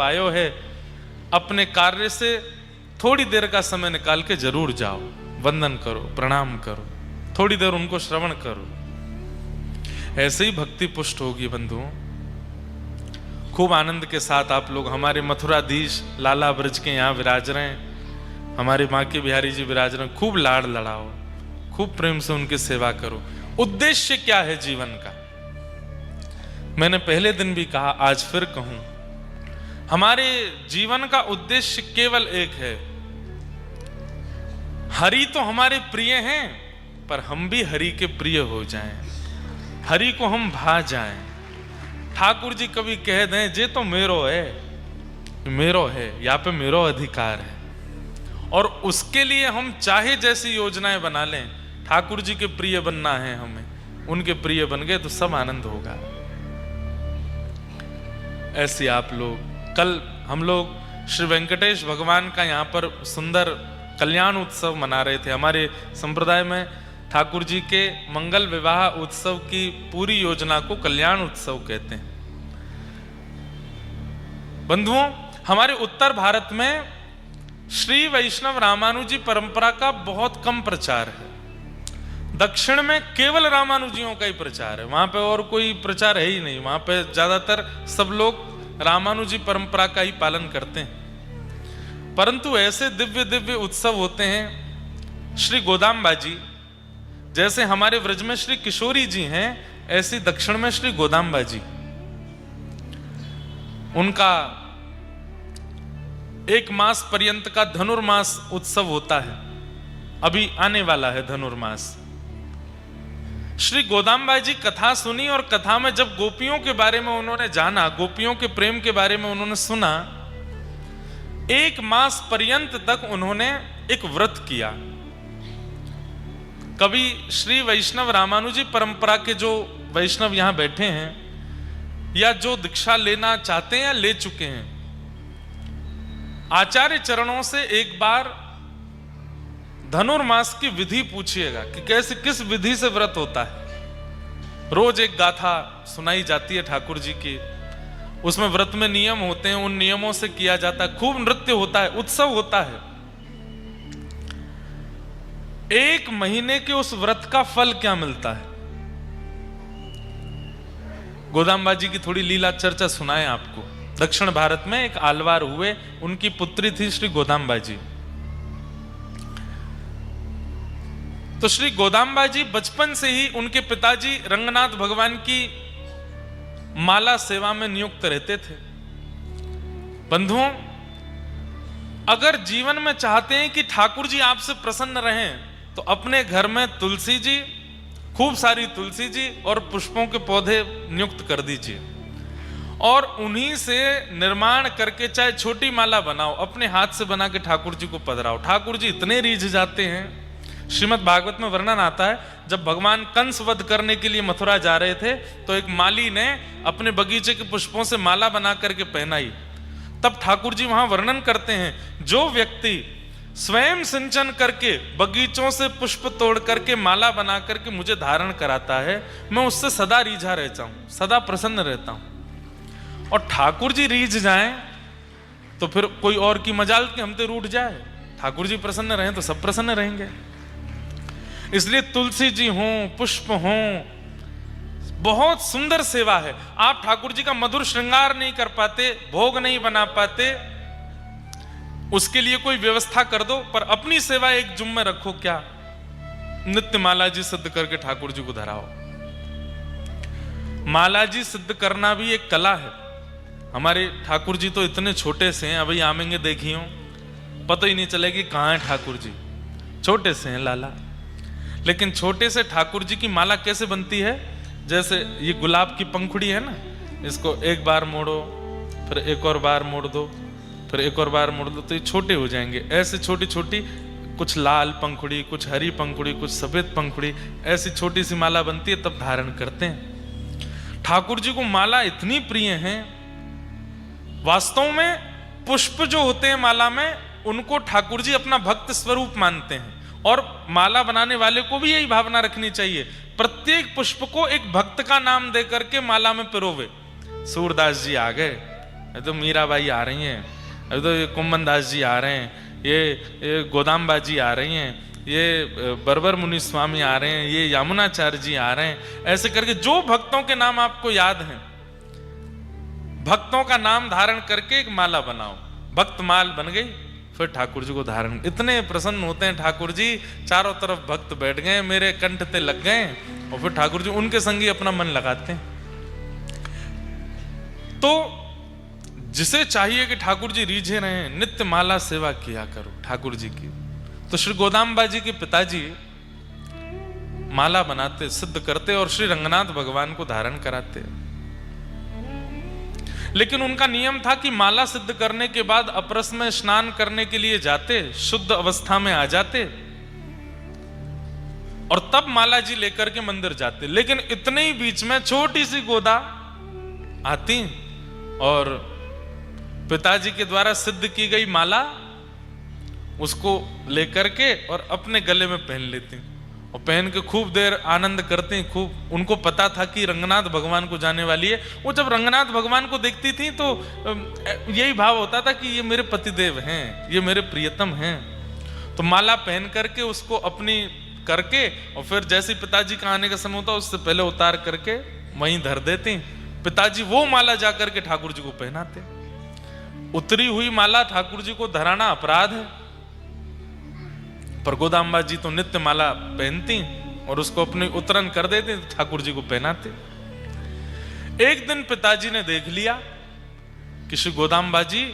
आयो है, अपने कार्य से थोड़ी देर का समय निकाल के जरूर जाओ, वंदन करो, प्रणाम करो, थोड़ी देर उनको श्रवण करो। ऐसे ही भक्ति पुष्ट होगी बंधुओं। खूब आनंद के साथ आप लोग हमारे मथुराधीश लाला ब्रज के यहाँ विराज रहे हैं, हमारे बांके बिहारी जी विराज रहे हैं। खूब लाड़ लड़ाओ, खूब प्रेम से उनकी सेवा करो। उद्देश्य क्या है जीवन का? मैंने पहले दिन भी कहा, आज फिर कहूं, हमारे जीवन का उद्देश्य केवल एक है। हरि तो हमारे प्रिय हैं, पर हम भी हरि के प्रिय हो जाएं, हरि को हम भा जाएं। ठाकुर जी कभी कह दें, जे तो मेरो है, मेरो है, यहाँ पे मेरो अधिकार है, और उसके लिए हम चाहे जैसी योजनाएं बना लें, ठाकुर जी के प्रिय बनना है हमें, उनके प्रिय बन गए तो सब आनंद होगा। ऐसे आप लोग, कल हम लोग श्री वेंकटेश भगवान का यहाँ पर सुंदर कल्याण उत्सव मना रहे थे। हमारे संप्रदाय में ठाकुर जी के मंगल विवाह उत्सव की पूरी योजना को कल्याण उत्सव कहते हैं। बंधुओं, हमारे उत्तर भारत में श्री वैष्णव रामानुजी परंपरा का बहुत कम प्रचार है। दक्षिण में केवल रामानुजियों का ही प्रचार है, वहां पे और कोई प्रचार है ही नहीं। वहां पे ज्यादातर सब लोग रामानुजी परंपरा का ही पालन करते हैं। परंतु ऐसे दिव्य दिव्य उत्सव होते हैं, श्री गोदाम्बा जी जैसे हमारे व्रज में श्री किशोरी जी हैं, ऐसे दक्षिण में श्री गोदाम्बा जी, उनका 1 मास पर्यंत का धनुर्मास उत्सव होता है। अभी आने वाला है धनुर्मास। श्री गोदाम्बा जी कथा सुनी, और कथा में जब गोपियों के बारे में उन्होंने जाना, गोपियों के प्रेम के बारे में उन्होंने सुना, 1 मास पर्यंत तक उन्होंने एक व्रत किया। कभी श्री वैष्णव रामानुजी परंपरा के जो वैष्णव यहां बैठे हैं, या जो दीक्षा लेना चाहते हैं या ले चुके हैं, आचार्य चरणों से एक बार धनुर्मास की विधि पूछिएगा कि कैसे, किस विधि से व्रत होता है। रोज एक गाथा सुनाई जाती है ठाकुर जी की, उसमें व्रत में नियम होते हैं, उन नियमों से किया जाता है। खूब नृत्य होता है, उत्सव होता है। 1 महीने के उस व्रत का फल क्या मिलता है? गोदाम्बा जी की थोड़ी लीला चर्चा सुनाए आपको। दक्षिण भारत में एक आलवार हुए, उनकी पुत्री थी श्री गोदाम्बा जी। तो श्री गोदाम्बा जी बचपन से ही उनके पिताजी रंगनाथ भगवान की माला सेवा में नियुक्त रहते थे। बंधुओं, अगर जीवन में चाहते हैं कि ठाकुर जी आपसे प्रसन्न रहें, तो अपने घर में तुलसी जी, खूब सारी तुलसी जी और पुष्पों के पौधे नियुक्त कर दीजिए, और उन्हीं से निर्माण करके चाहे छोटी माला बनाओ, अपने हाथ से बना के ठाकुर जी को पधराओ। ठाकुर जी इतने रीझ जाते हैं। श्रीमद् भागवत में वर्णन आता है, जब भगवान कंस वध करने के लिए मथुरा जा रहे थे, तो एक माली ने अपने बगीचे के पुष्पों से माला बना करके पहनाई। तब ठाकुर जी वहां वर्णन करते हैं, जो व्यक्ति स्वयं सिंचन करके बगीचों से पुष्प तोड़ करके माला बना करके मुझे धारण कराता है, मैं उससे सदा रीझा रहता हूं, सदा प्रसन्न रहता हूं। और ठाकुर जी रीझ जाएं तो फिर कोई और की मजाल के हम तो रूठ जाए। ठाकुर जी प्रसन्न रहें तो सब प्रसन्न रहेंगे। इसलिए तुलसी जी हों, पुष्प हों, बहुत सुंदर सेवा है। आप ठाकुर जी का मधुर श्रृंगार नहीं कर पाते, भोग नहीं बना पाते, उसके लिए कोई व्यवस्था कर दो, पर अपनी सेवा एक जुम्मे रखो। क्या? नित्य माला जी सिद्ध करके ठाकुर जी को धराओ। माला जी सिद्ध करना भी एक कला है। हमारे ठाकुर जी तो इतने छोटे से हैं, अभी आमेंगे देखियो, पता ही नहीं चलेगी कहाँ है ठाकुर जी। छोटे से हैं लाला, लेकिन छोटे से ठाकुर जी की माला कैसे बनती है? जैसे ये गुलाब की पंखुड़ी है ना, इसको एक बार मोड़ो, फिर एक और बार मोड़ दो, फिर एक और बार मोड़ दो, तो ये छोटे हो जाएंगे। ऐसे छोटी छोटी, कुछ लाल पंखुड़ी, कुछ हरी पंखुड़ी, कुछ सफेद पंखुड़ी, ऐसी छोटी सी माला बनती है, तब धारण करते हैं। ठाकुर जी को माला इतनी प्रिय है। वास्तव में पुष्प जो होते हैं माला में, उनको ठाकुर जी अपना भक्त स्वरूप मानते हैं, और माला बनाने वाले को भी यही भावना रखनी चाहिए, प्रत्येक पुष्प को एक भक्त का नाम दे करके माला में पिरोवे। सूरदास जी आ गए, ये तो मीराबाई आ रही हैं, अभी तो ये कुम्मन दास जी आ रहे हैं, ये गोदाम्बा जी आ रही हैं, ये बरबर मुनि स्वामी आ रहे हैं, ये यमुनाचार्य जी आ रहे हैं। ऐसे करके जो भक्तों के नाम आपको याद हैं, भक्तों का नाम धारण करके एक माला बनाओ। भक्त माल बन गई, फिर ठाकुर जी को धारण। इतने प्रसन्न होते हैं ठाकुर जी, चारों तरफ भक्त बैठ गए, मेरे कंठ पे लग गए, और फिर ठाकुर जी उनके संगी अपना मन लगाते हैं। तो जिसे चाहिए कि ठाकुर जी रीझे रहे, नित्य माला सेवा किया करो ठाकुर जी की। तो श्री गोदाम्बा जी के पिताजी माला बनाते, सिद्ध करते और श्री रंगनाथ भगवान को धारण कराते। लेकिन उनका नियम था कि माला सिद्ध करने के बाद अपरस में स्नान करने के लिए जाते, शुद्ध अवस्था में आ जाते और तब माला जी लेकर के मंदिर जाते। लेकिन इतने ही बीच में छोटी सी गोदा आती और पिताजी के द्वारा सिद्ध की गई माला उसको लेकर के और अपने गले में पहन लेती और पहन के खूब देर आनंद करती। खूब उनको पता था कि रंगनाथ भगवान को जाने वाली है। वो जब रंगनाथ भगवान को देखती थी तो यही भाव होता था कि ये मेरे पतिदेव हैं, ये मेरे प्रियतम हैं। तो माला पहन करके उसको अपनी करके और फिर जैसे पिताजी का आने का समय होता उससे पहले उतार करके वहीं धर देती। पिताजी वो माला जाकर के ठाकुर जी को पहनाते। उतरी हुई माला ठाकुर जी को धराना अपराध है, पर गोदाम्बा जी तो नित्य माला पहनती और उसको अपनी उतरन कर देते, ठाकुर जी को पहनाते। एक दिन पिताजी ने देख लिया कि श्री गोदाम्बा जी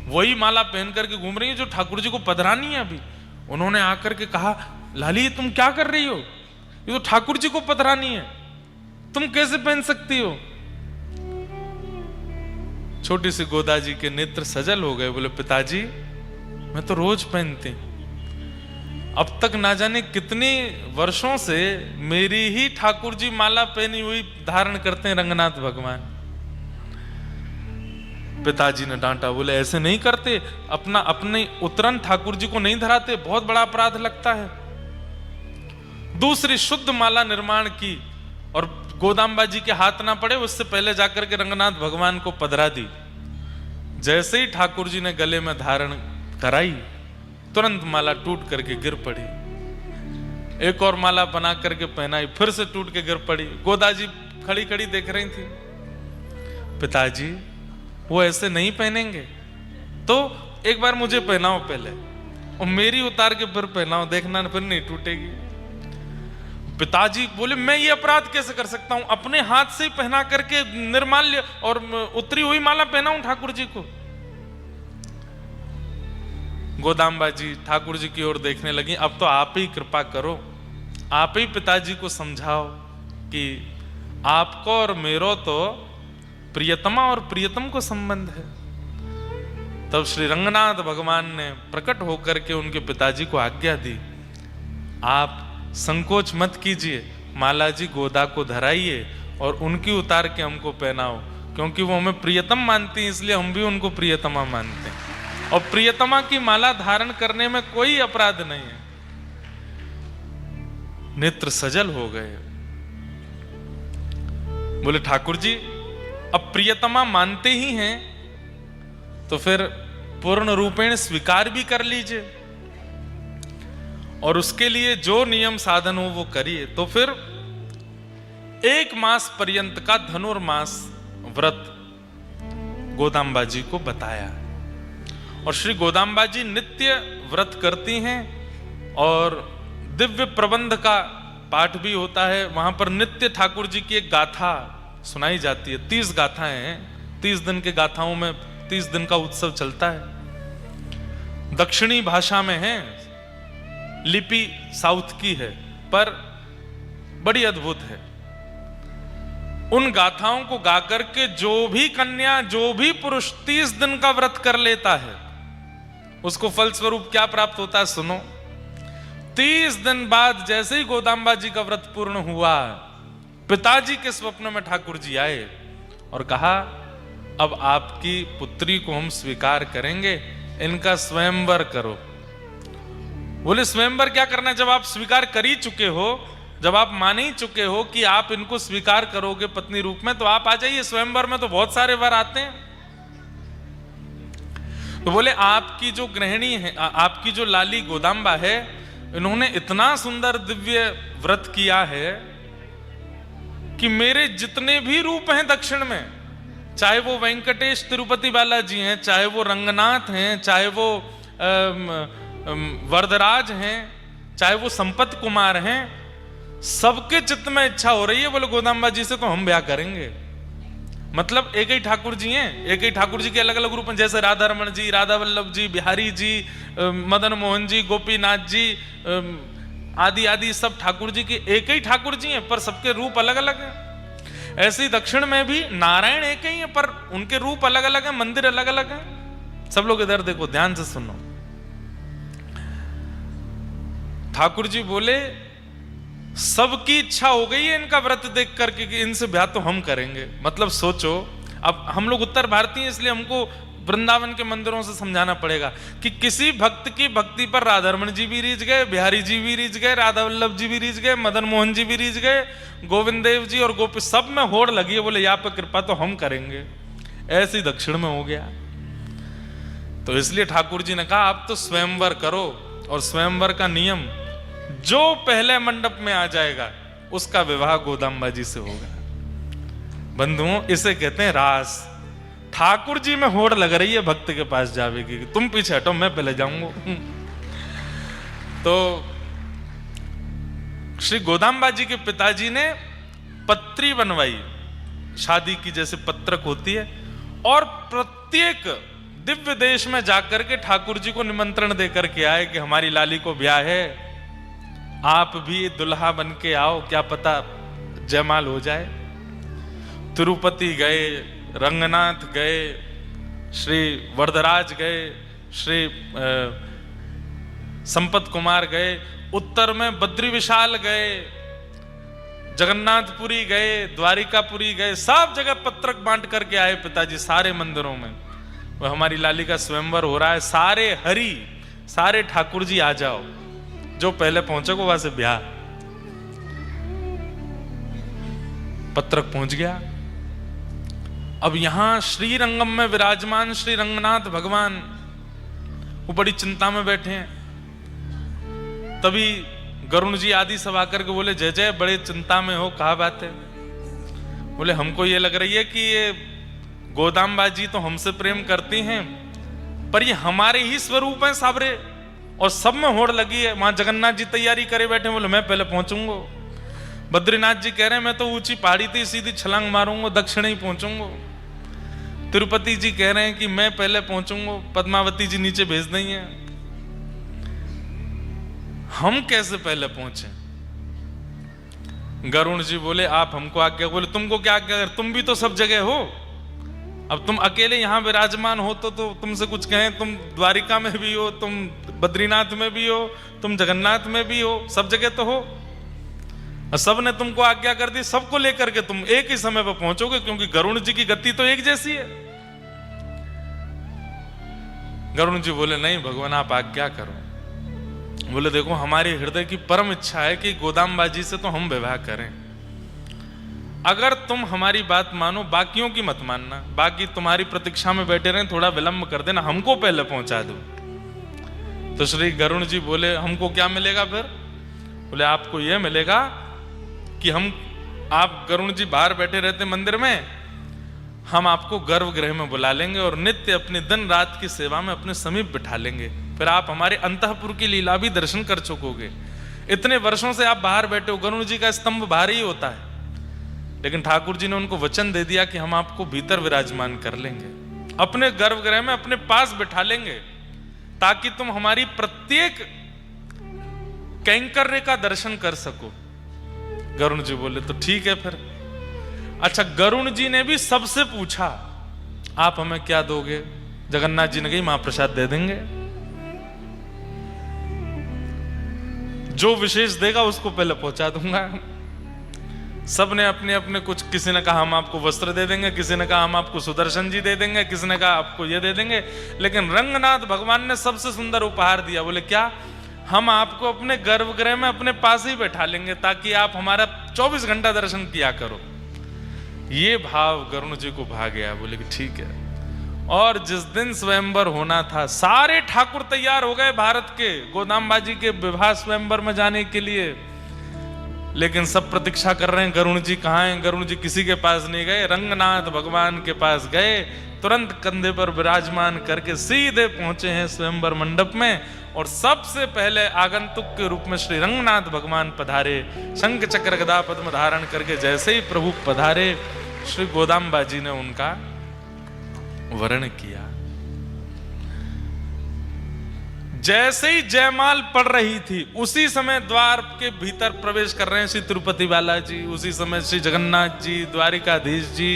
वही माला पहन करके घूम रही है जो ठाकुर जी को पधरानी है अभी। उन्होंने आकर के कहा, लाली तुम क्या कर रही हो, ये तो ठाकुर जी को पधरानी है, तुम कैसे पहन सकती हो। छोटी सी गोदा जी के नेत्र सजल हो गए, बोले पिताजी मैं तो रोज पहनती, अब तक ना जाने कितने वर्षों से मेरी ही ठाकुर जी माला पहनी हुई धारण करते हैं रंगनाथ भगवान। पिताजी ने डांटा, बोले ऐसे नहीं करते, अपने उतरन ठाकुर जी को नहीं धराते, बहुत बड़ा अपराध लगता है। दूसरी शुद्ध माला निर्माण की और गोदाम्बा जी के हाथ ना पड़े उससे पहले जाकर के रंगनाथ भगवान को पधरा दी। जैसे ही ठाकुर जी ने गले में धारण कराई तुरंत माला टूट करके गिर पड़ी। एक और माला बना करके पहनाई, फिर से टूट के गिर पड़ी। गोदा जी खड़ी खड़ी देख रही थी। पिताजी वो ऐसे नहीं पहनेंगे, तो एक बार मुझे पहनाओ पहले और मेरी उतार के फिर पहनाओ, देखना फिर नहीं टूटेगी। पिताजी बोले मैं ये अपराध कैसे कर सकता हूं, अपने हाथ से ही पहना करके निर्माल्य और उतरी हुई माला पहनाऊं ठाकुर जी को। गोदाम्बा जी ठाकुर जी की ओर देखने लगी, अब तो आप ही कृपा करो, आप ही पिताजी को समझाओ कि आपको और मेरो तो प्रियतमा और प्रियतम को संबंध है। तब श्री रंगनाथ भगवान ने प्रकट होकर के उनके पिताजी को आज्ञा दी, आप संकोच मत कीजिए, माला जी गोदा को धराइए और उनकी उतार के हमको पहनाओ, क्योंकि वो हमें प्रियतम मानती हैं, इसलिए हम भी उनको प्रियतमा मानते हैं। और प्रियतमा की माला धारण करने में कोई अपराध नहीं है। नेत्र सजल हो गए, बोले ठाकुर जी अब प्रियतमा मानते ही हैं तो फिर पूर्ण रूपेण स्वीकार भी कर लीजिए और उसके लिए जो नियम साधन हो वो करिए। तो फिर 1 मास पर्यंत का धनुर्मास व्रत गोदाम्बा जी को बताया और श्री गोदाम्बा जी नित्य व्रत करती हैं और दिव्य प्रबंध का पाठ भी होता है। वहां पर नित्य ठाकुर जी की एक गाथा सुनाई जाती है। 30 गाथाएं हैं, 30 दिन के गाथाओं में 30 दिन का उत्सव चलता है। दक्षिणी भाषा में है, लिपि साउथ की है, पर बड़ी अद्भुत है। उन गाथाओं को गाकर के जो भी कन्या, जो भी पुरुष 30 दिन का व्रत कर लेता है उसको फलस्वरूप क्या प्राप्त होता है सुनो। 30 दिन बाद जैसे ही गोदाम्बा जी का व्रत पूर्ण हुआ, पिताजी के स्वप्न में ठाकुर जी आए और कहा अब आपकी पुत्री को हम स्वीकार करेंगे, इनका स्वयंवर करो। बोले स्वयंवर क्या करना, जब आप स्वीकार कर ही चुके हो जब आप मान ही चुके हो कि आप इनको स्वीकार करोगे पत्नी रूप में, तो आप आ जाइए स्वयंवर में, तो बहुत सारे वर आते हैं। तो बोले आपकी जो गृहिणी है, आपकी जो लाली गोदाम्बा है, इन्होंने इतना सुंदर दिव्य व्रत किया है कि मेरे जितने भी रूप हैं दक्षिण में, चाहे वो वेंकटेश तिरुपति बालाजी हैं, चाहे वो रंगनाथ हैं, चाहे वो वरदराज हैं, चाहे वो संपत कुमार हैं, सबके चित्त में इच्छा हो रही है बोले गोदाम्बा जी से तो हम ब्याह करेंगे। मतलब एक ही ठाकुर जी हैं, एक ही ठाकुर जी के अलग अलग रूप हैं, जैसे राधा रमण जी, राधा वल्लभ जी, बिहारी जी, मदन मोहन जी, गोपीनाथ जी, आदि आदि सब ठाकुर जी के एक ही ठाकुर जी हैं, पर सबके रूप अलग अलग हैं। ऐसे ही दक्षिण में भी नारायण एक ही हैं, पर उनके रूप अलग अलग हैं, मंदिर अलग अलग हैं। सब लोग इधर देखो, ध्यान से सुनो। ठाकुर जी बोले सबकी इच्छा हो गई है इनका व्रत देख करके कि इनसे ब्याह तो हम करेंगे। मतलब सोचो, अब हम लोग उत्तर भारतीय हैं, इसलिए हमको वृंदावन के मंदिरों से समझाना पड़ेगा कि किसी भक्त की भक्ति पर राधारमण जी भी रीझ गए, बिहारी जी भी रीझ गए, राधा वल्लभ जी भी रीझ गए, मदन मोहन जी भी रीझ गए, गोविंद देव जी और गोपी, सब में होड़ लगी है, बोले यहाँ पे कृपा तो हम करेंगे। ऐसे ही दक्षिण में हो गया। तो इसलिए ठाकुर जी ने कहा आप तो स्वयंवर करो, और स्वयंवर का नियम जो पहले मंडप में आ जाएगा उसका विवाह गोदाम्बा जी से होगा। बंधुओं, इसे कहते हैं रास। ठाकुर जी में होड़ लग रही है भक्त के पास जावेगी, तुम पीछे हटो मैं पहले जाऊंगा। तो श्री गोदाम्बा जी के पिताजी ने पत्री बनवाई, शादी की जैसे पत्रक होती है, और प्रत्येक दिव्य देश में जाकर के ठाकुर जी को निमंत्रण देकर के आए कि हमारी लाली को ब्याह है, आप भी दुल्हा बन के आओ, क्या पता जयमाल हो जाए। तिरुपति गए, रंगनाथ गए, श्री वरदराज गए, श्री संपत कुमार गए, उत्तर में बद्री विशाल गए, जगन्नाथपुरी गए, द्वारिकापुरी गए, सब जगह पत्रक बांट करके आए पिताजी सारे मंदिरों में। वह हमारी लाली का स्वयंवर हो रहा है, सारे हरि, सारे ठाकुर जी आ जाओ, जो पहले पहुंचेगा वहां से ब्याह। पत्रक पहुंच गया। अब यहां श्रीरंगम में विराजमान श्री रंगनाथ भगवान वो बड़ी चिंता में बैठे हैं। तभी गरुण जी आदि सब आकर के बोले जय जय, बड़े चिंता में हो, कहा बात है? बोले हमको ये लग रही है कि ये गोदाम्बा जी तो हमसे प्रेम करती हैं, पर ये हमारे ही स्वरूप हैं साबरे, और सब में होड़ लगी है। वहां जगन्नाथ जी तैयारी करे बैठे, बोले मैं पहले पहुंचूंगा। बद्रीनाथ जी कह रहे हैं मैं तो ऊंची पहाड़ी थी सीधी छलांग मारूंगा, दक्षिण ही पहुंचूंगा। तिरुपति जी कह रहे हैं कि मैं पहले पहुंचूंगा, पद्मावती जी नीचे भेज देंगे। हम कैसे पहले पहुंचे? गरुण जी बोले आप हमको आज्ञा। बोले तुमको क्या आज्ञा? तुम भी तो सब जगह हो, अब तुम अकेले यहां विराजमान हो तो तुमसे कुछ कहें? तुम द्वारिका में भी हो, तुम बद्रीनाथ में भी हो, तुम जगन्नाथ में भी हो, सब जगह तो हो। सब ने तुमको आज्ञा कर दी, सबको लेकर के तुम एक ही समय पर पहुंचोगे, क्योंकि गरुण जी की गति तो एक जैसी है। गरुण जी बोले नहीं भगवान आप आज्ञा करो। बोले देखो हमारी हृदय की परम इच्छा है कि गोदाम्बा जी से तो हम विवाह करें। अगर तुम हमारी बात मानो, बाकियों की मत मानना, बाकी तुम्हारी प्रतीक्षा में बैठे रहें, थोड़ा विलंब कर देना, हमको पहले पहुंचा दो। तो श्री गरुण जी बोले हमको क्या मिलेगा फिर? बोले आपको यह मिलेगा कि आप गरुण जी बाहर बैठे रहते मंदिर में, हम आपको गर्भगृह में बुला लेंगे और नित्य अपनी दिन रात की सेवा में अपने समीप बिठा लेंगे। फिर आप हमारे अंतःपुर की लीला भी दर्शन कर चुकोगे। इतने वर्षों से आप बाहर बैठे हो, गरुण जी का स्तंभ बाहर ही होता है, लेकिन ठाकुर जी ने उनको वचन दे दिया कि हम आपको भीतर विराजमान कर लेंगे, अपने गर्भगृह में अपने पास बिठा लेंगे, ताकि तुम हमारी प्रत्येक कैंकर्य का दर्शन कर सको। गरुण जी बोले तो ठीक है फिर। अच्छा, गरुण जी ने भी सबसे पूछा आप हमें क्या दोगे? जगन्नाथ जी ने कही महाप्रसाद दे देंगे, जो विशेष देगा उसको पहले पहुंचा दूंगा। सब ने अपने अपने कुछ, किसी ने कहा हम आपको वस्त्र दे देंगे, किसी ने कहा हम आपको सुदर्शन जी दे देंगे, किसी ने कहा आपको ये दे देंगे, लेकिन रंगनाथ भगवान ने सबसे सुंदर उपहार दिया। बोले क्या? हम आपको अपने गर्भगृह में अपने पास ही बैठा लेंगे ताकि आप हमारा 24 घंटा दर्शन किया करो। ये भाव गरुण जी को भा गया। बोले कि ठीक है। और जिस दिन स्वयंवर होना था, सारे ठाकुर तैयार हो गए भारत के गोदाम्बा जी के विवाह स्वयंवर में जाने के लिए, लेकिन सब प्रतीक्षा कर रहे हैं गरुण जी कहाँ हैं। गरुण जी किसी के पास नहीं गए, रंगनाथ भगवान के पास गए, तुरंत कंधे पर विराजमान करके सीधे पहुंचे हैं स्वयंवर मंडप में। और सबसे पहले आगंतुक के रूप में श्री रंगनाथ भगवान पधारे, शंख चक्र गदा पद्म धारण करके। जैसे ही प्रभु पधारे, श्री गोदाम्बा जी ने उनका वरण किया। जैसे ही जयमाल पड़ रही थी, उसी समय द्वार के भीतर प्रवेश कर रहे हैं श्री तिरुपति बालाजी। उसी समय श्री जगन्नाथ जी, द्वारिकाधीश जी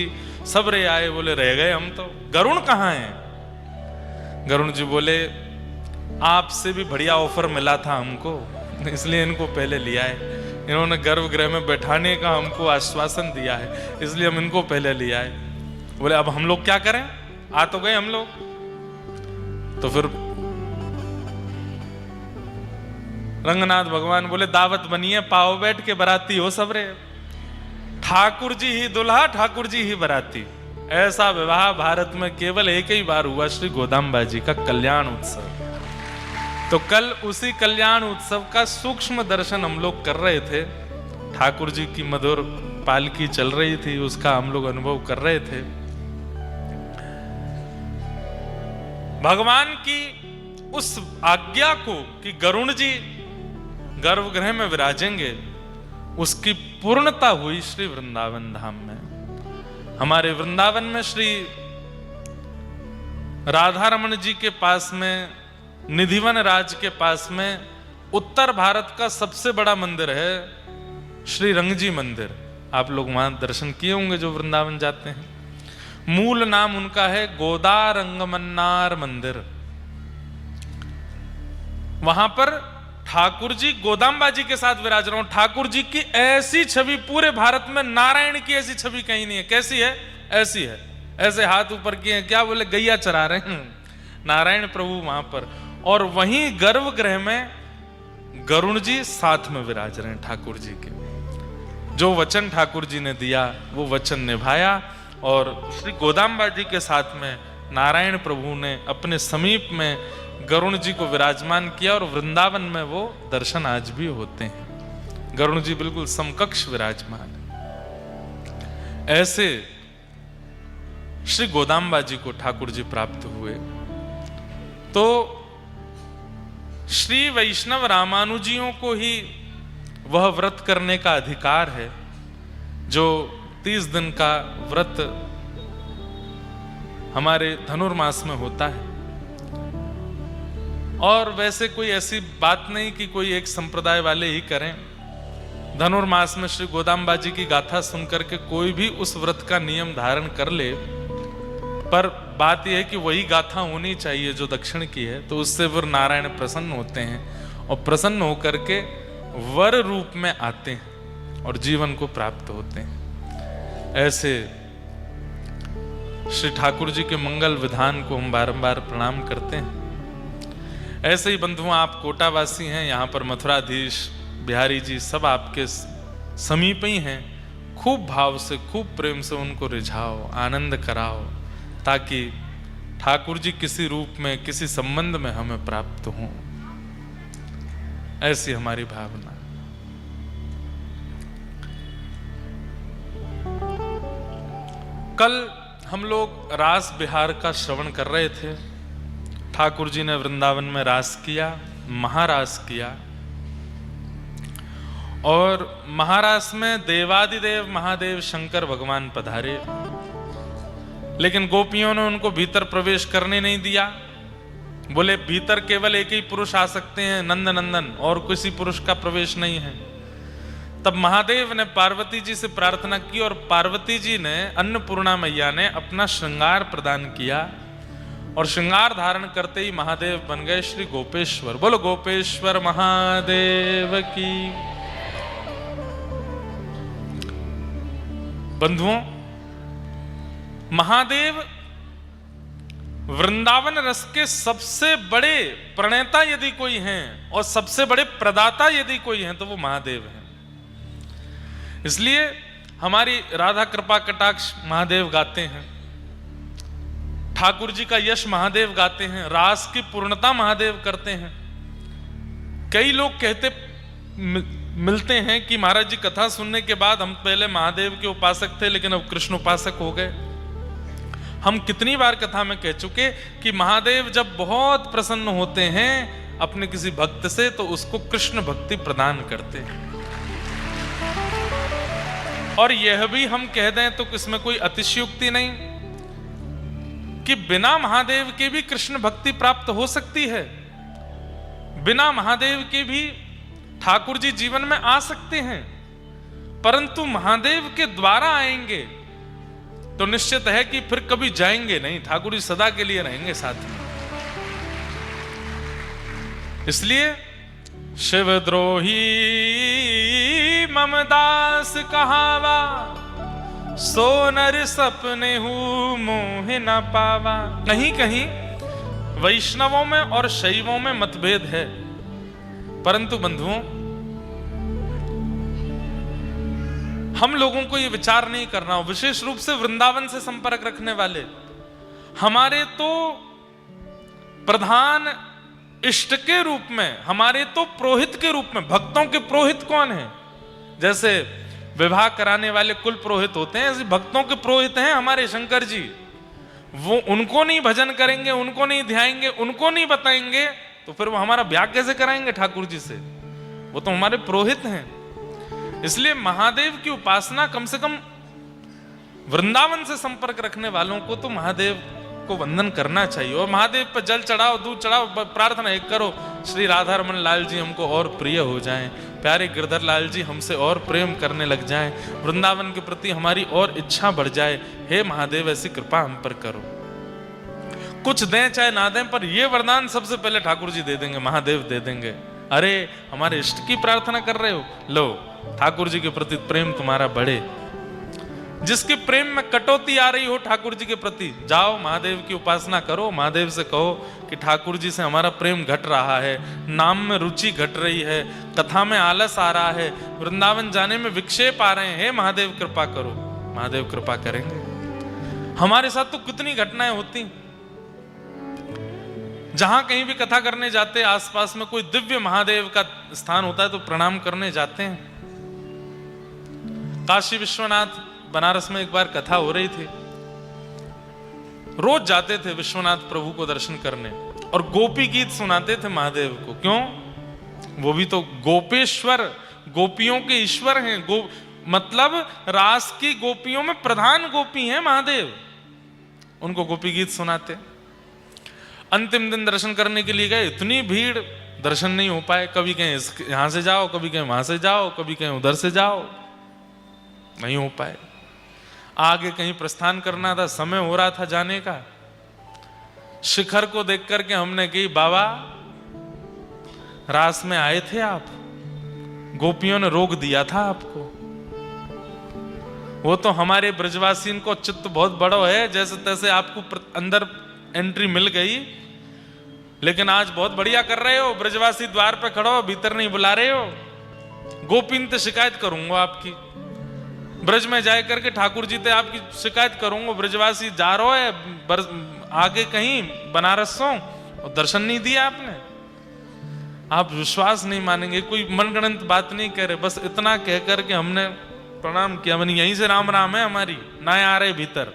सब रे आए। बोले रह गए हम तो, गरुण कहाँ हैं? गरुण जी बोले आपसे भी बढ़िया ऑफर मिला था हमको, इसलिए इनको पहले लिया है। इन्होंने गर्भगृह में बैठाने का हमको आश्वासन दिया है, इसलिए हम इनको पहले लिया है। बोले अब हम लोग क्या करें, आ तो गए हम लोग। तो फिर रंगनाथ भगवान बोले दावत बनिए, पाओ बैठ के बराती हो सब रे। ठाकुर जी ही दुल्हा, ठाकुर जी ही बराती। ऐसा विवाह भारत में केवल एक ही बार हुआ, श्री गोदाम्बा जी का कल्याण उत्सव। तो कल उसी कल्याण उत्सव का सूक्ष्म दर्शन हम लोग कर रहे थे। ठाकुर जी की मधुर पालकी चल रही थी, उसका हम लोग अनुभव कर रहे थे। भगवान की उस आज्ञा को कि गरुण जी गर्भगृह में विराजेंगे, उसकी पूर्णता हुई श्री वृंदावन धाम में। हमारे वृंदावन में श्री राधा रमन जी के पास में, निधिवन राज के पास में, उत्तर भारत का सबसे बड़ा मंदिर है श्री रंगजी मंदिर। आप लोग वहां दर्शन किए होंगे जो वृंदावन जाते हैं। मूल नाम उनका है गोदा रंगमन्नार मंदिर। वहां पर ठाकुर जी गोदाम्बा जी के साथ विराज रहे। ठाकुर जी की ऐसी छवि पूरे भारत में, नारायण की ऐसी छवि कहीं नहीं है। कैसी है? ऐसी है, ऐसे हाथ ऊपर किए हैं, क्या बोले, गैया चरा रहे हैं नारायण प्रभु वहां पर। और वहीं गर्भगृह में गरुण जी साथ में विराज रहे हैं ठाकुर जी के। जो वचन ठाकुर जी ने दिया वो वचन निभाया, और श्री गोदाम्बा जी के साथ में नारायण प्रभु ने अपने समीप में गरुण जी को विराजमान किया। और वृंदावन में वो दर्शन आज भी होते हैं, गरुण जी बिल्कुल समकक्ष विराजमान है। ऐसे श्री गोदाम्बा जी को ठाकुर जी प्राप्त हुए। तो श्री वैष्णव रामानुजियों को ही वह व्रत करने का अधिकार है जो 30 दिन का व्रत हमारे धनुर्मास में होता है। और वैसे कोई ऐसी बात नहीं कि कोई एक संप्रदाय वाले ही करें। धनुर्मास में श्री गोदाम्बा जी की गाथा सुनकर के कोई भी उस व्रत का नियम धारण कर ले, पर बात यह है कि वही गाथा होनी चाहिए जो दक्षिण की है। तो उससे वर नारायण प्रसन्न होते हैं और प्रसन्न होकर के वर रूप में आते हैं और जीवन को प्राप्त होते हैं। ऐसे श्री ठाकुर जी के मंगल विधान को हम बारंबार प्रणाम करते हैं। ऐसे ही बंधुओं, आप कोटावासी हैं, यहाँ पर मथुराधीश बिहारी जी सब आपके समीप ही हैं। खूब भाव से, खूब प्रेम से उनको रिझाओ, आनंद कराओ, ताकि ठाकुर जी किसी रूप में, किसी संबंध में हमें प्राप्त हों। ऐसी हमारी भावना। कल हम लोग रास बिहार का श्रवण कर रहे थे। ठाकुर जी ने वृंदावन में रास किया, महारास किया। और महारास में देवादिदेव महादेव शंकर भगवान पधारे, लेकिन गोपियों ने उनको भीतर प्रवेश करने नहीं दिया। बोले भीतर केवल एक ही पुरुष आ सकते हैं, नंद नंदन, और किसी पुरुष का प्रवेश नहीं है। तब महादेव ने पार्वती जी से प्रार्थना की और पार्वती जी ने, अन्नपूर्णा मैया ने अपना श्रृंगार प्रदान किया। और श्रृंगार धारण करते ही महादेव बन गए श्री गोपेश्वर। बोलो गोपेश्वर महादेव की। बंधुओं, महादेव वृंदावन रस के सबसे बड़े प्रणेता यदि कोई हैं और सबसे बड़े प्रदाता यदि कोई हैं तो वो महादेव हैं। इसलिए हमारी राधा कृपा कटाक्ष महादेव गाते हैं, ठाकुर जी का यश महादेव गाते हैं, रास की पूर्णता महादेव करते हैं। कई लोग कहते मिलते हैं कि महाराज जी कथा सुनने के बाद हम पहले महादेव के उपासक थे लेकिन अब कृष्ण उपासक हो गए। हम कितनी बार कथा में कह चुके कि महादेव जब बहुत प्रसन्न होते हैं अपने किसी भक्त से तो उसको कृष्ण भक्ति प्रदान करते हैं। और यह भी हम कह दें तो इसमें कोई अतिशयोक्ति नहीं कि बिना महादेव के भी कृष्ण भक्ति प्राप्त हो सकती है, बिना महादेव के भी ठाकुर जी जीवन में आ सकते हैं, परंतु महादेव के द्वारा आएंगे तो निश्चित है कि फिर कभी जाएंगे नहीं, ठाकुर जी सदा के लिए रहेंगे साथ में। इसलिए शिवद्रोही ममदास कहावा, सो नर सपने हूं मोह न पावा। कहीं कहीं वैष्णवों में और शैवों में मतभेद है, परंतु बंधुओं हम लोगों को यह विचार नहीं करना हो, विशेष रूप से वृंदावन से संपर्क रखने वाले हमारे तो प्रधान इष्ट के रूप में, हमारे तो पुरोहित के रूप में, भक्तों के पुरोहित कौन है? जैसे विवाह कराने वाले कुल पुरोहित होते हैं, ऐसे भक्तों के पुरोहित हैं हमारे शंकर जी। वो उनको नहीं भजन करेंगे, उनको नहीं ध्याएंगे, उनको नहीं बताएंगे तो फिर वो हमारा ब्याह कैसे कराएंगे ठाकुर जी से? वो तो हमारे पुरोहित हैं। इसलिए महादेव की उपासना कम से कम वृंदावन से संपर्क रखने वालों को तो महादेव को वंदन करना चाहिए। और महादेव पर जल चढ़ाओ, दूध चढ़ाओ, प्रार्थना एक करो, श्री राधा रमन लाल जी हमको और प्रिय हो जाएं, प्यारे गिरधर लाल जी हमसे और प्रेम करने लग जाएं, वृंदावन के प्रति हमारी और इच्छा बढ़ जाए। हे महादेव ऐसी कृपा हम पर करो। कुछ दें चाहे ना दें, पर ये वरदान सबसे पहले ठाकुर जी दे देंगे, महादेव दे देंगे। अरे हमारे इष्ट की प्रार्थना कर रहे हो, लो ठाकुर जी के प्रति प्रेम तुम्हारा बढ़े। जिसके प्रेम में कटौती आ रही हो ठाकुर जी के प्रति, जाओ महादेव की उपासना करो, महादेव से कहो कि ठाकुर जी से हमारा प्रेम घट रहा है, नाम में रुचि घट रही है, कथा में आलस आ रहा है, वृंदावन जाने में विक्षेप आ रहे हैं, हे महादेव कृपा करो। महादेव कृपा करेंगे। हमारे साथ तो कितनी घटनाएं होती, जहां कहीं भी कथा करने जाते आसपास में कोई दिव्य महादेव का स्थान होता है तो प्रणाम करने जाते हैं। काशी विश्वनाथ बनारस में एक बार कथा हो रही थी, रोज जाते थे विश्वनाथ प्रभु को दर्शन करने और गोपी गीत सुनाते थे महादेव को। क्यों? वो भी तो गोपेश्वर, गोपियों के ईश्वर हैं, मतलब रास की गोपियों में प्रधान गोपी हैं महादेव, उनको गोपी गीत सुनाते। अंतिम दिन दर्शन करने के लिए गए, इतनी भीड़, दर्शन नहीं हो पाए। कभी कहीं यहां से जाओ, कभी कहीं वहां से जाओ, कभी कहीं उधर से जाओ, नहीं हो पाए। आगे कहीं प्रस्थान करना था, समय हो रहा था जाने का। शिखर को देख करके हमने कही, बाबा रास में आए थे आप, गोपियों ने रोक दिया था आपको। वो तो हमारे ब्रजवासी को चित्त बहुत बड़ा है, जैसे तैसे आपको अंदर एंट्री मिल गई, लेकिन आज बहुत बढ़िया कर रहे हो, ब्रजवासी द्वार पे खड़ो, भीतर नहीं बुला रहे हो। गोपीन ते शिकायत करूंगा आपकी, ब्रज में जाए करके ठाकुर जी ते आपकी शिकायत करूंगा, ब्रजवासी जा रहा है आगे कहीं बनारस सो और दर्शन नहीं दिया आपने। आप विश्वास नहीं मानेंगे, कोई मनगढ़ंत बात नहीं कह रहे, बस इतना कह करके हमने प्रणाम किया। मैंने यहीं से राम राम है हमारी, ना आ रहे भीतर,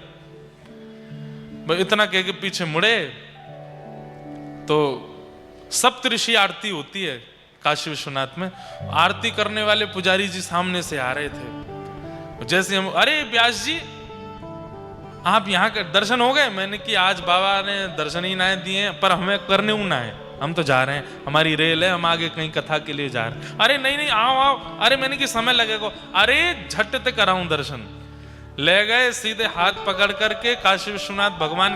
इतना कह के पीछे मुड़े तो सप्तऋषि आरती होती है काशी विश्वनाथ में, आरती करने वाले पुजारी जी सामने से आ रहे थे। जैसे हम, अरे व्यास जी आप यहाँ के दर्शन हो गए? मैंने कि आज बाबा ने दर्शन ही ना दिए, पर हमें करने ना है, हम तो जा रहे हैं, हमारी रेल है, हम आगे कहीं कथा के लिए जा रहे हैं। अरे नहीं नहीं आओ आओ, अरे मैंने कि समय लगेगा, अरे झट ते कराऊं दर्शन। ले गए, सीधे हाथ पकड़ करके काशी विश्वनाथ भगवान